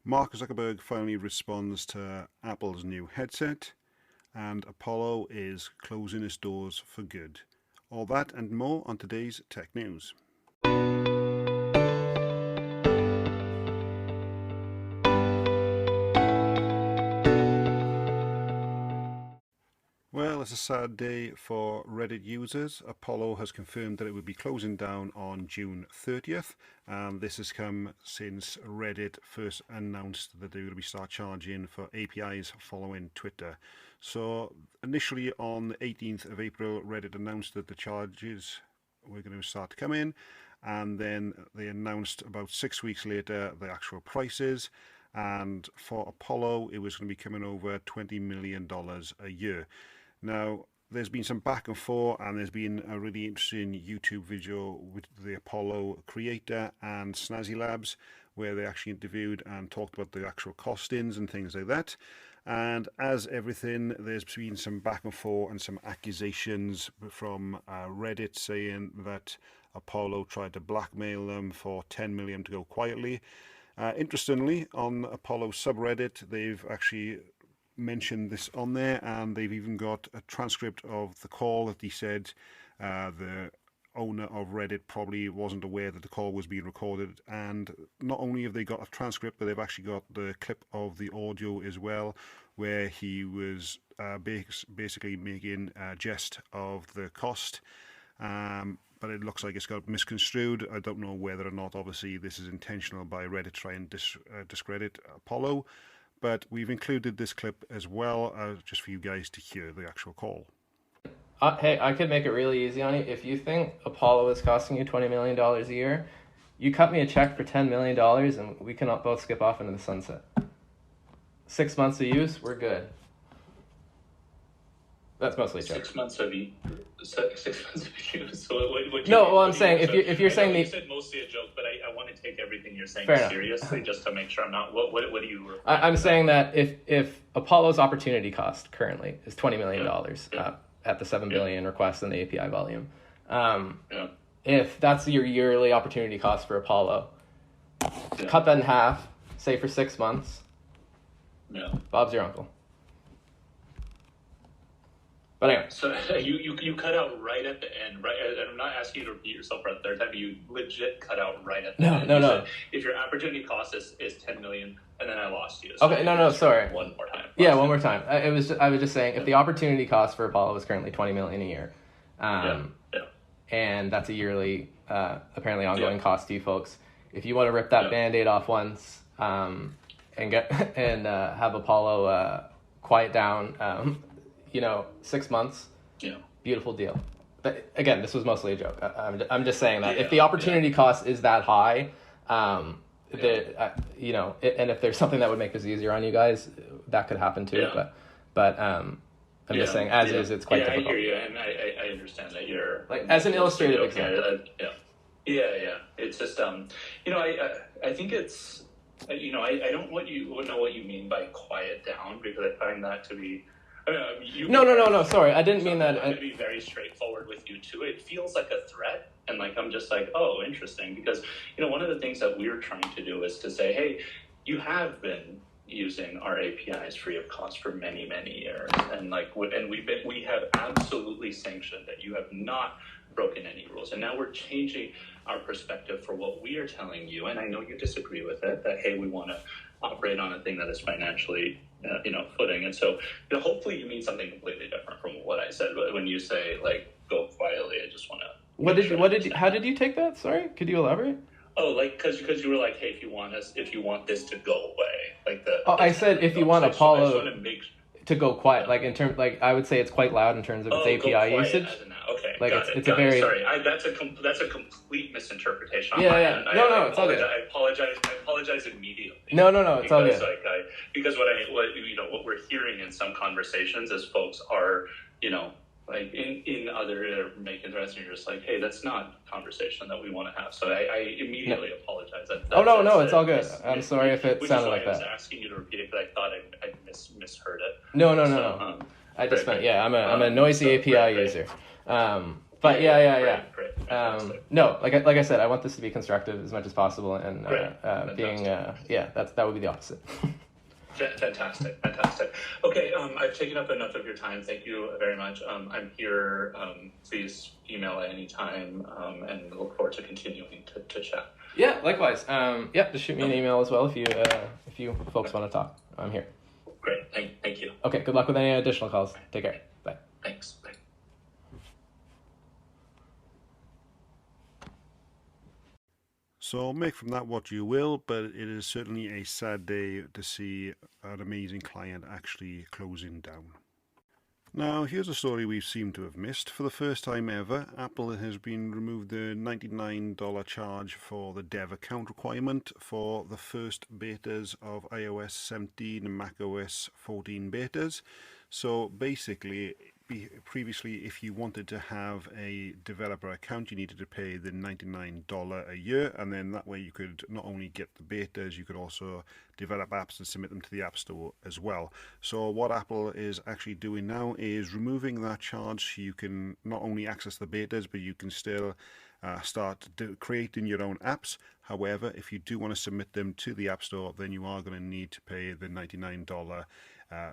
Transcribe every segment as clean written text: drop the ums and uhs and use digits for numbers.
Mark Zuckerberg finally responds to Apple's new headset, and Apollo is closing its doors for good. All that and more on today's Tech News. Well, it's a sad day for Reddit users. Apollo has confirmed that it would be closing down on June 30th, and this has come since Reddit first announced that they were going to start charging for APIs following Twitter. So initially on the 18th of April, Reddit announced that the charges were going to start to come in, and then they announced about 6 weeks later the actual prices. And for Apollo, it was going to be coming over $20 million a year. Now, there's been some back and forth, and there's been a really interesting YouTube video with the Apollo creator and Snazzy Labs, where they actually interviewed and talked about the actual costings and things like that. And as everything, there's been some back and forth and some accusations from Reddit saying that Apollo tried to blackmail them for $10 million to go quietly. Interestingly, on Apollo subreddit, they've actually mentioned this on there, and they've even got a transcript of the call that he said the owner of Reddit probably wasn't aware that the call was being recorded. And not only have they got a transcript, but they've actually got the clip of the audio as well, where he was basically making a jest of the cost. But it looks like it's got misconstrued. I don't know whether or not, obviously, this is intentional by Reddit trying to discredit Apollo. But we've included this clip as well, just for you guys to hear the actual call. Hey, I could make it really easy on you. If you think Apollo is costing you $20 million a year, you cut me a check for $10 million and we can both skip off into the sunset. 6 months of use, we're good. That's mostly a joke. 6 months of use. So what no, well, I'm saying if you're saying you said mostly a joke, but I want to take everything you're saying seriously, just to make sure I'm not. What do you? I'm saying that if Apollo's opportunity cost currently is $20 million at the $7 billion request in the API volume, if that's your yearly opportunity cost for Apollo, cut that in half, say for 6 months. Yeah. Bob's your uncle. But anyway. So you cut out right at the end, right? And I'm not asking you to repeat yourself for a third time, but you legit cut out right at the end. No. If your opportunity cost is $10 million, and then I lost you. So okay, no, sorry. One more time. Yeah, one more time. I was just saying, if the opportunity cost for Apollo is currently $20 million a year, and that's a yearly, apparently ongoing cost to you folks, if you want to rip that Band-Aid off once, and have Apollo quiet down. 6 months. Yeah. Beautiful deal. But again, this was mostly a joke. I'm just saying that if the opportunity cost is that high, and if there's something that would make this easier on you guys, that could happen too. Yeah. But I'm just saying, as is, it's quite difficult. I hear you, and I understand that you're like as an illustrative example. Yeah. It's just I think it's I don't know what you mean by quiet down, because I find that to be. No. Sorry, I didn't mean that. I'm going to be very straightforward with you too. It feels like a threat, and I'm just like, oh, interesting, because one of the things that we're trying to do is to say, hey, you have been using our APIs free of cost for many, many years, and we have absolutely sanctioned that you have not broken any rules, and now we're changing our perspective for what we are telling you, and I know you disagree with it, that hey, we want to operate on a thing that is financially footing. And so hopefully you mean something completely different from what I said. But when you say go quietly, I just want to. How did you take that? Sorry, could you elaborate? Oh, because you were like, hey, if you want this to go away, I said if you want Apollo to go quiet, in terms, I would say it's quite loud in terms of its API usage. Okay, it's a very. Sorry, that's a complete misinterpretation. Yeah. No, it's all good. I apologize immediately. No, it's all good. Because what we're hearing in some conversations is folks are in other making threats, and you're just like, hey, that's not a conversation that we want to have. So I immediately apologize. No, it's all good. I'm sorry if it sounded like that. I was asking you to repeat it, but I thought I misheard it. No. I just meant I'm a noisy API user. But yeah. Great. No, like I said, I want this to be constructive as much as possible, and that would be the opposite. Fantastic. Okay, I've taken up enough of your time. Thank you very much. I'm here. Please email at any time, and look forward to continuing to chat. Yeah, likewise. Just shoot me an email as well if you folks want to talk. I'm here. Great. Thank you. Okay. Good luck with any additional calls. Take care. Bye. Thanks. Bye. So make from that what you will, but it is certainly a sad day to see an amazing client actually closing down. Now here's a story we seem to have missed. For the first time ever, Apple has been removed the $99 charge for the dev account requirement for the first betas of iOS 17 and macOS 14 betas. So basically, previously if you wanted to have a developer account, you needed to pay the $99 a year, and then that way you could not only get the betas, you could also develop apps and submit them to the App Store as well. So what Apple is actually doing now is removing that charge, so you can not only access the betas, but you can still start creating your own apps. However, if you do want to submit them to the App Store, then you are going to need to pay the $99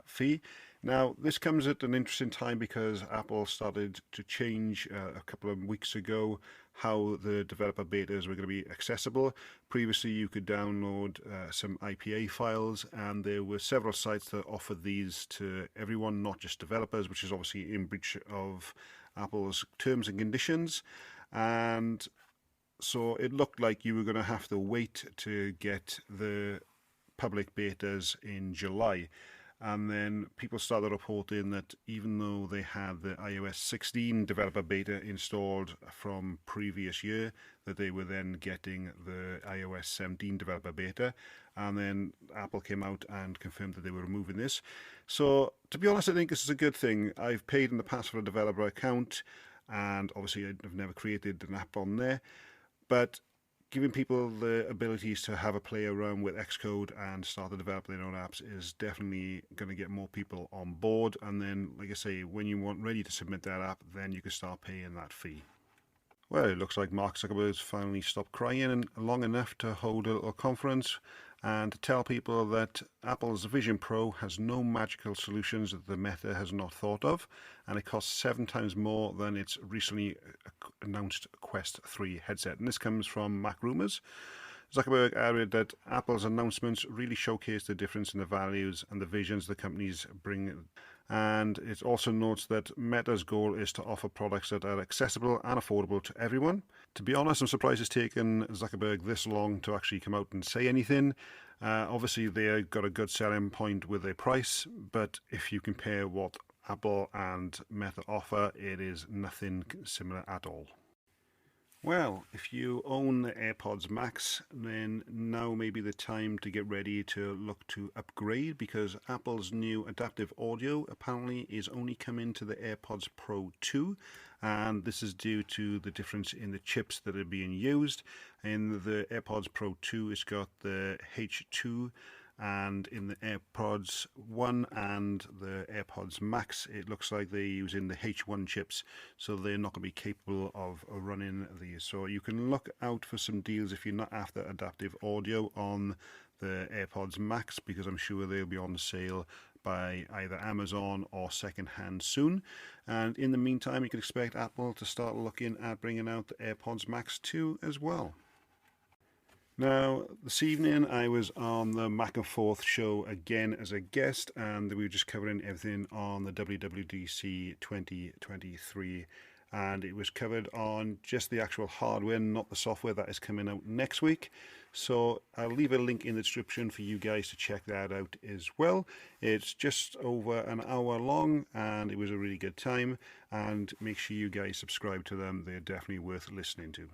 fee. Now, this comes at an interesting time because Apple started to change a couple of weeks ago how the developer betas were going to be accessible. Previously, you could download some IPA files, and there were several sites that offered these to everyone, not just developers, which is obviously in breach of Apple's terms and conditions. And so it looked like you were going to have to wait to get the public betas in July. And then people started reporting that even though they had the iOS 16 developer beta installed from previous year, that they were then getting the iOS 17 developer beta. And then Apple came out and confirmed that they were removing this. So to be honest, I think this is a good thing. I've paid in the past for a developer account, and obviously I've never created an app on there. But giving people the abilities to have a play around with Xcode and start to develop their own apps is definitely going to get more people on board. And then, like I say, when you want ready to submit that app, then you can start paying that fee. Well, it looks like Mark Zuckerberg's finally stopped crying long enough to hold a little conference and to tell people that Apple's Vision Pro has no magical solutions that the Meta has not thought of, and it costs 7 times more than its recently announced Quest 3 headset. And this comes from Mac Rumors. Zuckerberg added that Apple's announcements really showcase the difference in the values and the visions the companies bring. And it also notes that Meta's goal is to offer products that are accessible and affordable to everyone. To be honest, I'm surprised it's taken Zuckerberg this long to actually come out and say anything. Obviously, they've got a good selling point with their price, but if you compare what Apple and Meta offer, it is nothing similar at all. Well, if you own the Airpods Max, then now may be the time to get ready to look to upgrade, because Apple's new adaptive audio apparently is only coming to the Airpods Pro 2, and this is due to the difference in the chips that are being used. In the Airpods Pro 2, it's got the H2, and in the AirPods 1 and the AirPods Max, it looks like they're using the H1 chips, so they're not going to be capable of running these. So you can look out for some deals if you're not after adaptive audio on the AirPods Max, because I'm sure they'll be on sale by either Amazon or secondhand soon. And in the meantime, you can expect Apple to start looking at bringing out the AirPods Max 2 as well. Now, this evening I was on the Mac and Forth show again as a guest, and we were just covering everything on the WWDC 2023, and it was covered on just the actual hardware, not the software that is coming out next week. So I'll leave a link in the description for you guys to check that out as well. It's just over an hour long, and it was a really good time, and make sure you guys subscribe to them. They're definitely worth listening to.